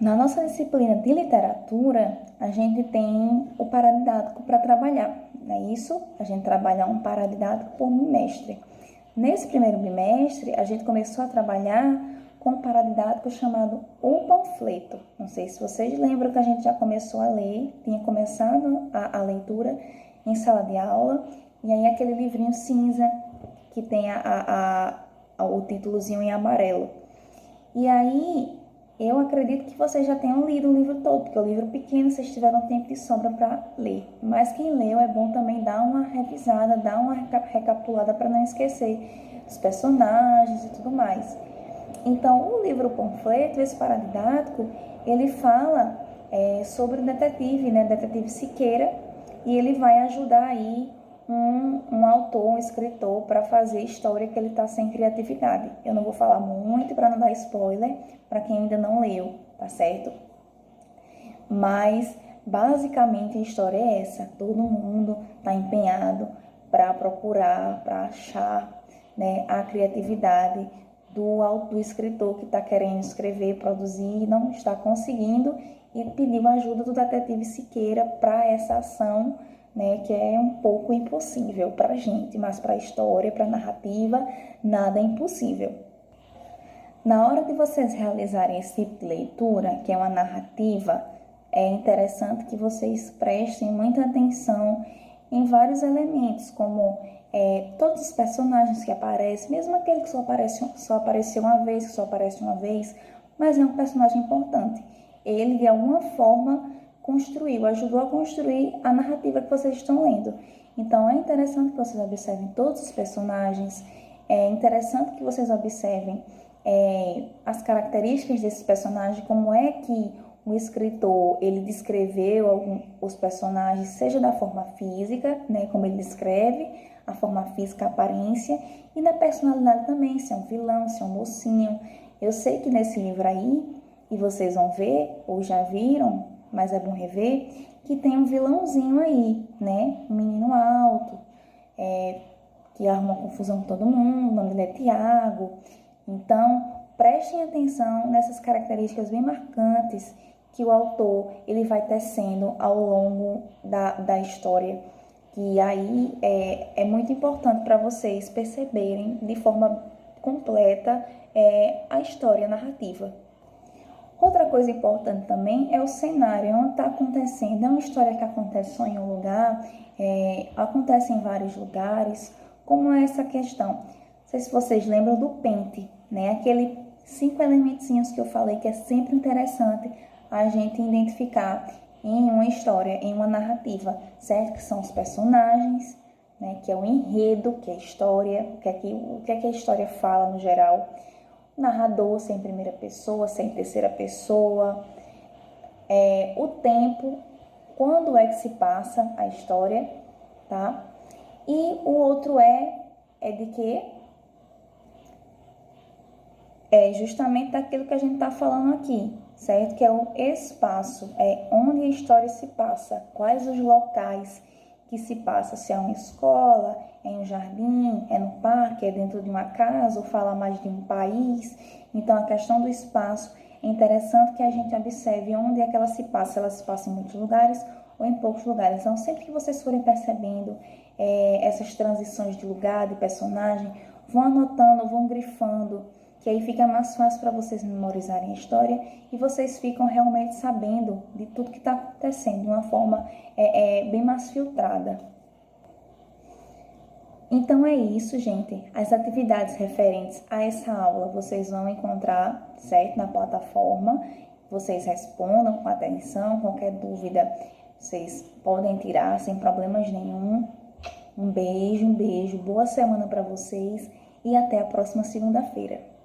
Na nossa disciplina de literatura, a gente tem o paradidático para trabalhar, não é isso? A gente trabalha um paradidático por bimestre. Nesse primeiro bimestre, a gente começou a trabalhar com um paradidático chamado O Panfleto. Não sei se vocês lembram que a gente já começou a ler, tinha começado a leitura em sala de aula, e aí aquele livrinho cinza que tem o títulozinho em amarelo. E aí, eu acredito que vocês já tenham lido o livro todo, porque o livro pequeno vocês tiveram tempo de sobra para ler. Mas quem leu é bom também dar uma revisada, dar uma recapitulada para não esquecer os personagens e tudo mais. Então, o livro Panfleto, esse paradidático, ele fala sobre o detetive, né, detetive Siqueira, e ele vai ajudar aí um autor, um escritor, para fazer história que ele está sem criatividade. Eu não vou falar muito para não dar spoiler para quem ainda não leu, tá certo? Mas, basicamente, a história é essa. Todo mundo está empenhado para procurar, para achar, né, a criatividade do escritor que está querendo escrever, produzir e não está conseguindo, e pediu a ajuda do detetive Siqueira para essa ação, né, que é um pouco impossível para a gente, mas para a história, para a narrativa, nada é impossível. Na hora de vocês realizarem esse tipo de leitura, que é uma narrativa, é interessante que vocês prestem muita atenção em vários elementos, como todos os personagens que aparecem, mesmo aquele que só apareceu uma vez, que só aparece uma vez, mas é um personagem importante. Ele, de alguma forma, ajudou a construir a narrativa que vocês estão lendo. Então, é interessante que vocês observem todos os personagens, é interessante que vocês observem as características desses personagens, como é que o escritor ele descreveu os personagens, seja da forma física, né, como ele descreve, a forma física, a aparência, e da personalidade também, se é um vilão, se é um mocinho. Eu sei que nesse livro aí, e vocês vão ver, ou já viram, mas é bom rever, que tem um vilãozinho aí, né? Um menino alto, que arruma confusão com todo mundo, o nome dele é Tiago. Então, prestem atenção nessas características bem marcantes que o autor ele vai tecendo ao longo da história, que aí é muito importante para vocês perceberem de forma completa a história narrativa. Outra coisa importante também é o cenário, onde está acontecendo. É uma história que acontece só em um lugar, acontece em vários lugares, como é essa questão. Não sei se vocês lembram do pente, né? Aqueles 5 elementinhos que eu falei que é sempre interessante a gente identificar em uma história, em uma narrativa, certo? Que são os personagens, né? Que é o enredo, que é a história, o que é que a história fala no geral. O narrador, sem primeira pessoa, sem terceira pessoa. O tempo, quando é que se passa a história, tá? E o outro é de quê? É justamente daquilo que a gente está falando aqui, certo? Que é o espaço, onde a história se passa, quais os locais que se passa, se é uma escola, é em um jardim, é no parque, é dentro de uma casa, ou fala mais de um país. Então, a questão do espaço é interessante que a gente observe onde é que ela se passa em muitos lugares ou em poucos lugares. Então, sempre que vocês forem percebendo essas transições de lugar, de personagem, vão anotando, vão grifando, que aí fica mais fácil para vocês memorizarem a história e vocês ficam realmente sabendo de tudo que está acontecendo de uma forma bem mais filtrada. Então é isso, gente. As atividades referentes a essa aula vocês vão encontrar, certo, na plataforma. Vocês respondam com atenção, qualquer dúvida vocês podem tirar sem problemas nenhum. Um beijo, boa semana para vocês e até a próxima segunda-feira.